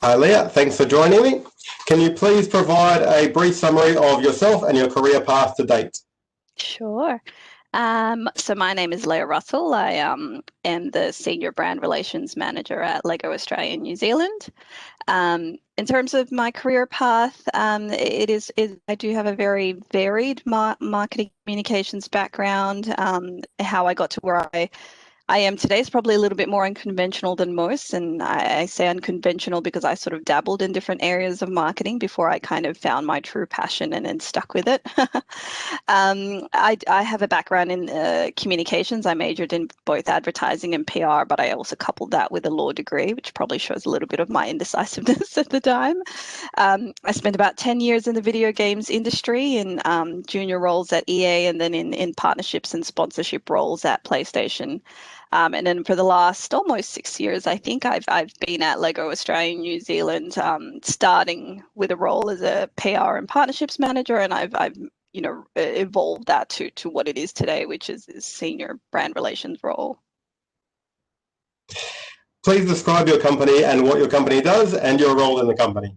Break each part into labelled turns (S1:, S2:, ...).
S1: Hi Leah, thanks for joining me. Can you please provide a brief summary of yourself and your career path to date?
S2: Sure. So my name is Leah Russell. I am the Senior Brand Relations Manager at Lego Australia and New Zealand. In terms of my career path, I do have a very varied marketing communications background. How I got to where I am today is probably a little bit more unconventional than most. And I say unconventional because I sort of dabbled in different areas of marketing before I kind of found my true passion and then stuck with it. I have a background in communications. I majored in both advertising and PR, but I also coupled that with a law degree, which probably shows a little bit of my indecisiveness at the time. I spent about 10 years in the video games industry in junior roles at EA and then in partnerships and sponsorship roles at PlayStation. And then for the last almost 6 years, I think I've been at Lego Australia and New Zealand, starting with a role as a PR and partnerships manager, and I've evolved that to what it is today, which is senior brand relations role.
S1: Please describe your company and what your company does and your role in the company.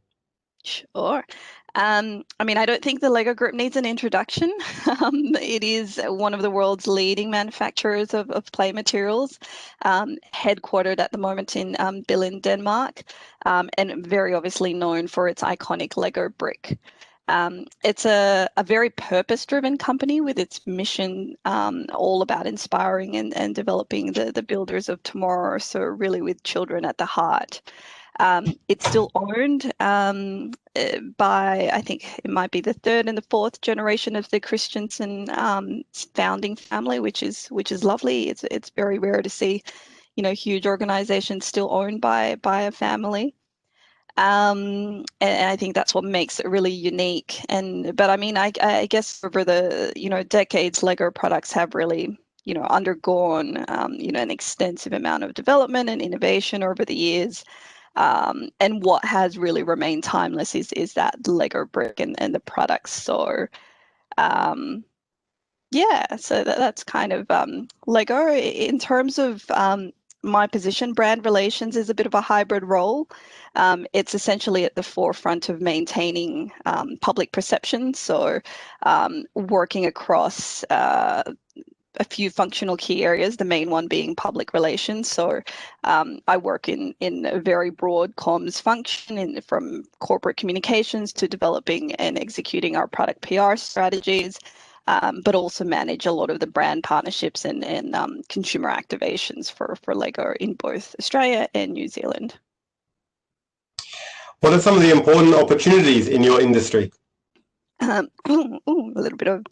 S2: Sure. I don't think the Lego Group needs an introduction. It is one of the world's leading manufacturers of play materials, headquartered at the moment in Billund, Denmark, and very obviously known for its iconic Lego brick. It's a very purpose-driven company with its mission all about inspiring and developing the builders of tomorrow, so really with children at the heart. It's still owned by, I think it might be the third and the fourth generation of the Christensen founding family, which is lovely. It's very rare to see, huge organizations still owned by a family. And I think that's what makes it really unique. But I guess over the decades, Lego products have really undergone an extensive amount of development and innovation over the years. And what has really remained timeless is that Lego brick and the products. So that's kind of Lego. In terms of my position, brand relations is a bit of a hybrid role. It's essentially at the forefront of maintaining public perception. So working across a few functional key areas, the main one being public relations. So I work in a very broad comms function, from corporate communications to developing and executing our product PR strategies, but also manage a lot of the brand partnerships and consumer activations for Lego in both Australia and New Zealand.
S1: What are some of the important opportunities in your industry?
S2: A little bit of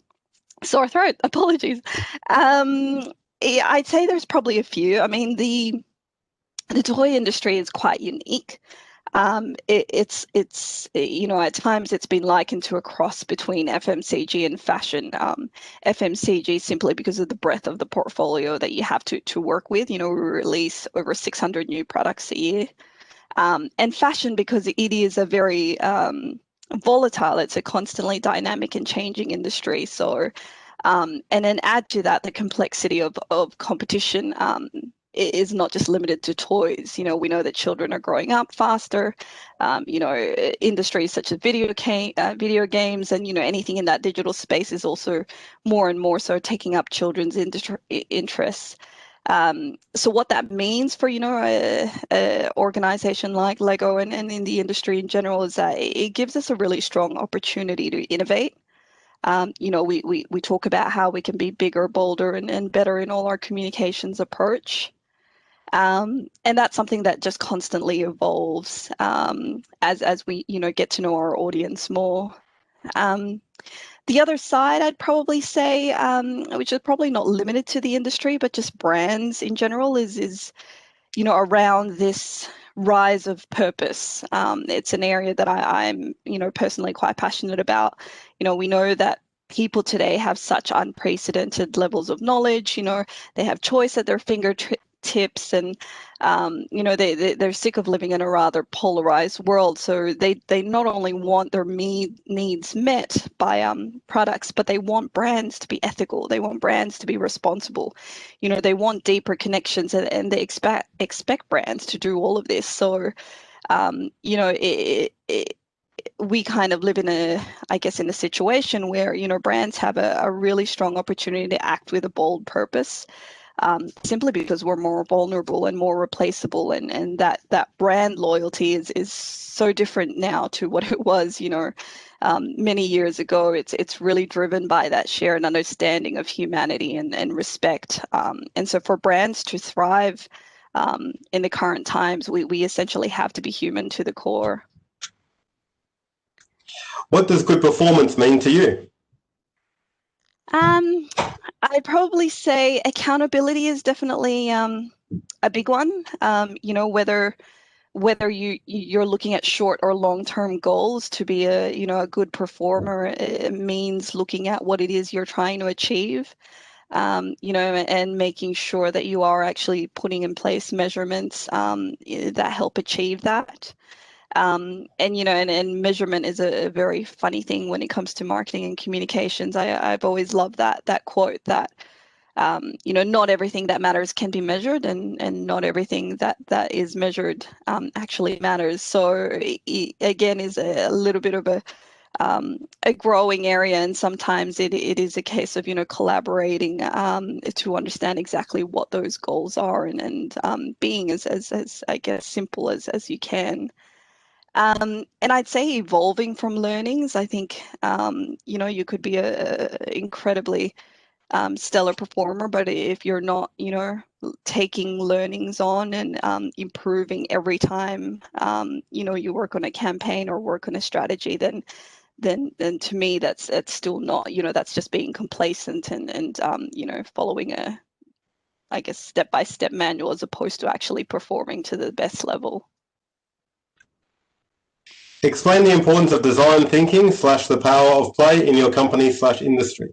S2: sore throat, apologies. I'd say there's probably a few. The toy industry is quite unique. It's at times it's been likened to a cross between FMCG and fashion. FMCG simply because of the breadth of the portfolio that you have to work with. We release over 600 new products a year. And fashion because it is a very volatile, it's a constantly dynamic and changing industry. So and then add to that the complexity of competition is not just limited to toys. We know that children are growing up faster. Industries such as video games and anything in that digital space is also more and more so taking up children's interests. So what that means for a organization like Lego and in the industry in general is that it gives us a really strong opportunity to innovate. We talk about how we can be bigger, bolder, and better in all our communications approach. And that's something that just constantly evolves as we get to know our audience more. The other side, I'd probably say, which is probably not limited to the industry, but just brands in general, is around this rise of purpose. It's an area that I'm personally quite passionate about. We know that people today have such unprecedented levels of knowledge. They have choice at their fingertips, and they're sick of living in a rather polarized world. So they not only want their needs met by products, but they want brands to be ethical. They want brands to be responsible. They want deeper connections, and they expect brands to do all of this. So You know, we kind of live in in a situation where, you know, brands have a really strong opportunity to act with a bold purpose, simply because we're more vulnerable and more replaceable, and that brand loyalty is so different now to what it was, you know, many years ago. It's really driven by that shared understanding of humanity and respect. And so for brands to thrive in the current times, we essentially have to be human to the core.
S1: What does good performance mean to you?
S2: I'd probably say accountability is definitely a big one. You know, whether you're looking at short or long-term goals, to be a good performer, it means looking at what it is you're trying to achieve, you know, and making sure that you are actually putting in place measurements that help achieve that. And you know, and measurement is a very funny thing when it comes to marketing and communications. I've always loved that quote that you know, not everything that matters can be measured, and not everything that is measured actually matters. So it, again, is a little bit of a growing area, and sometimes it is a case of, you know, collaborating to understand exactly what those goals are, and being as I guess simple as you can. And I'd say evolving from learnings. I think you know, you could be a incredibly stellar performer, but if you're not, you know, taking learnings on and improving every time, you know, you work on a campaign or work on a strategy, then to me that's still not, you know, that's just being complacent and you know, following a, I guess, step-by-step manual as opposed to actually performing to the best level.
S1: Explain the importance of design thinking / the power of play in your company / industry.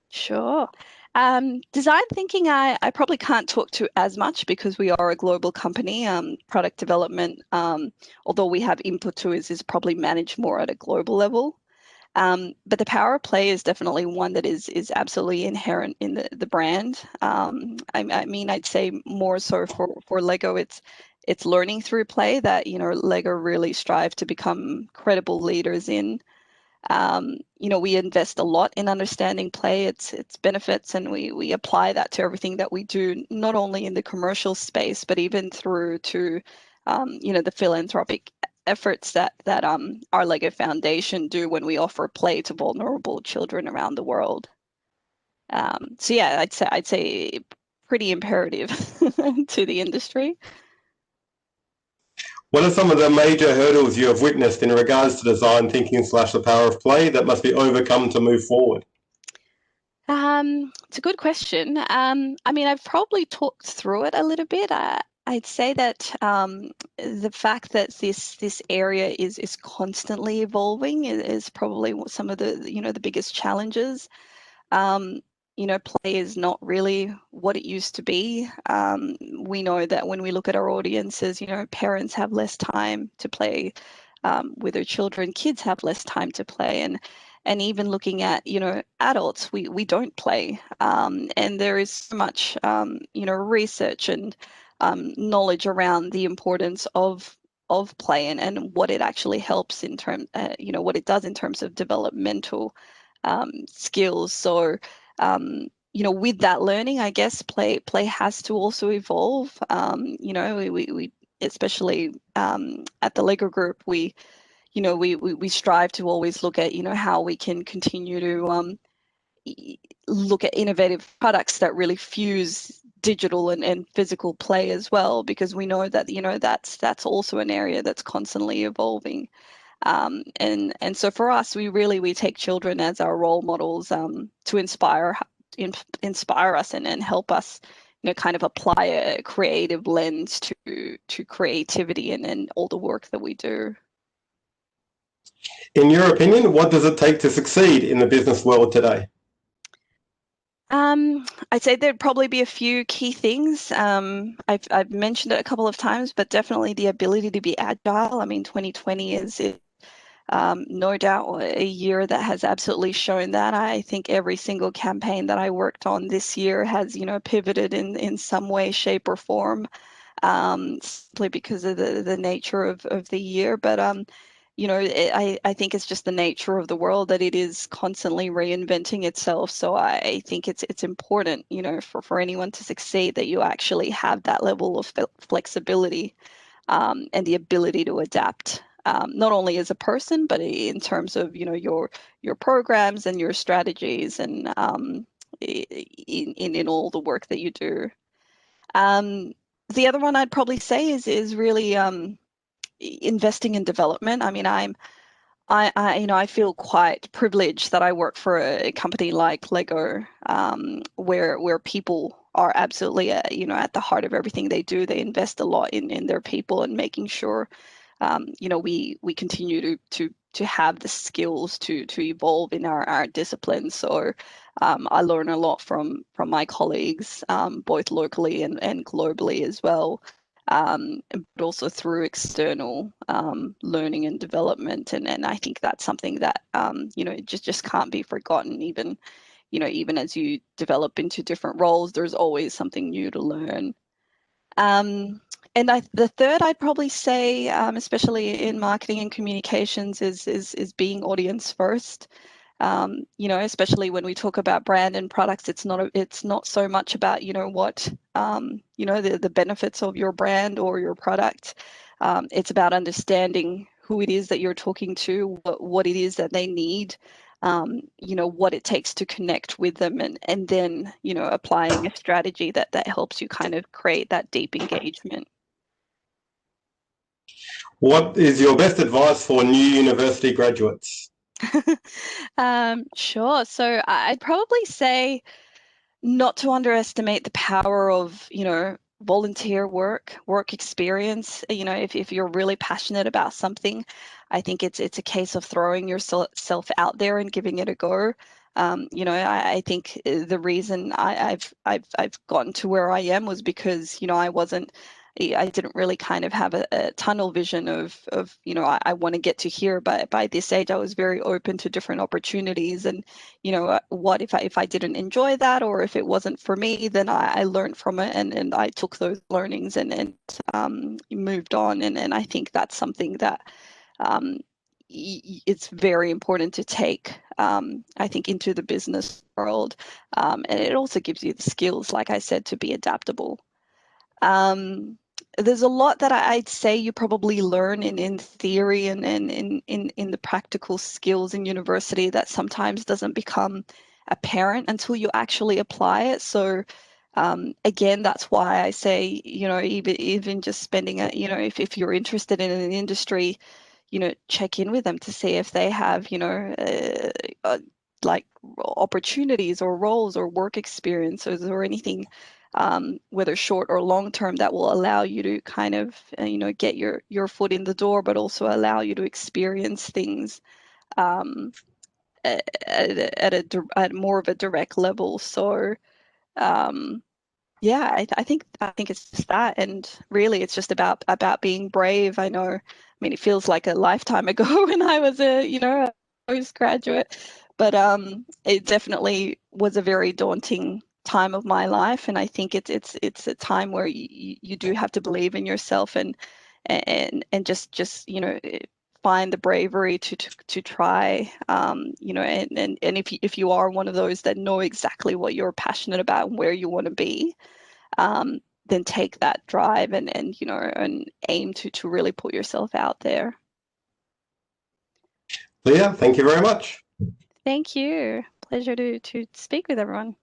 S2: Sure. Design thinking, I probably can't talk to as much because we are a global company. Product development, although we have input to, is probably managed more at a global level. But the power of play is definitely one that is absolutely inherent in the brand. I mean, I'd say more so for Lego, it's learning through play that, you know, Lego really strive to become credible leaders in. You know, we invest a lot in understanding play, its benefits, and we apply that to everything that we do, not only in the commercial space, but even through to, you know, the philanthropic efforts that our Lego Foundation do when we offer play to vulnerable children around the world. So yeah, I'd say pretty imperative to the industry.
S1: What are some of the major hurdles you have witnessed in regards to design thinking / the power of play that must be overcome to move forward?
S2: It's a good question. I mean, I've probably talked through it a little bit. I'd say that the fact that this area is constantly evolving is probably some of the, you know, the biggest challenges. You know, play is not really what it used to be. We know that when we look at our audiences, you know, parents have less time to play with their children, kids have less time to play, and even looking at, you know, adults, we don't play. And there is so much, you know, research and knowledge around the importance of play and what it actually helps in terms, you know, what it does in terms of developmental skills. So, you know, with that learning, I guess play has to also evolve. You know, we especially at the Lego Group, we strive to always look at, you know, how we can continue to look at innovative products that really fuse digital and physical play as well, because we know that, you know, that's also an area that's constantly evolving. And so for us, we take children as our role models to inspire us and help us, you know, kind of apply a creative lens to creativity and all the work that we do.
S1: In your opinion, what does it take to succeed in the business world today?
S2: I'd say there'd probably be a few key things. I've mentioned it a couple of times, but definitely the ability to be agile. I mean, 2020 is no doubt a year that has absolutely shown that. I think every single campaign that I worked on this year has, you know, pivoted in some way, shape, or form. simply because of the nature of the year. But you know, I think it's just the nature of the world that it is constantly reinventing itself. So I think it's important, you know, for anyone to succeed, that you actually have that level of flexibility and the ability to adapt, not only as a person, but in terms of, you know, your programs and your strategies, and in all the work that you do. The other one I'd probably say is really investing in development. I mean, you know, I feel quite privileged that I work for a company like Lego, where people are absolutely, you know, at the heart of everything they do. They invest a lot in their people and making sure, you know, we continue to have the skills to evolve in our disciplines. So I learn a lot from my colleagues, both locally and globally as well. But also through external learning and development, and I think that's something that you know, it just can't be forgotten. Even, you know, even as you develop into different roles, there's always something new to learn. And the third I'd probably say, especially in marketing and communications, is being audience first. You know, especially when we talk about brand and products, it's not so much about, you know, what you know, the benefits of your brand or your product. It's about understanding who it is that you're talking to, what it is that they need, you know, what it takes to connect with them, and then, you know, applying a strategy that helps you kind of create that deep engagement.
S1: What is your best advice for new university graduates?
S2: Sure. So I'd probably say not to underestimate the power of, you know, volunteer work experience. You know, if you're really passionate about something, I think it's a case of throwing yourself out there and giving it a go. You know, I think the reason I've gotten to where I am was because, you know, I didn't really kind of have a tunnel vision of, you know, I want to get to here. But by this age, I was very open to different opportunities. And, you know, what if I didn't enjoy that, or if it wasn't for me, then I learned from it, and I took those learnings and moved on. And I think that's something that it's very important to take, I think, into the business world. And it also gives you the skills, like I said, to be adaptable. There's a lot that I'd say you probably learn in theory and in the practical skills in university that sometimes doesn't become apparent until you actually apply it. So again, that's why I say, you know, even just spending you know, if you're interested in an industry, you know, check in with them to see if they have, you know, like opportunities or roles or work experiences or anything, whether short or long term, that will allow you to kind of, you know, get your foot in the door, but also allow you to experience things at more of a direct level. So yeah, I think it's just that, and really it's just about being brave. I know, I mean, it feels like a lifetime ago when I was a, you know, a postgraduate, but it definitely was a very daunting time of my life, and I think it's a time where you do have to believe in yourself, and just, you know, find the bravery to try, you know, and if you are one of those that know exactly what you're passionate about and where you want to be, then take that drive and you know, and aim to really put yourself out there.
S1: Leah, thank you very much.
S2: Thank you. Pleasure to speak with everyone.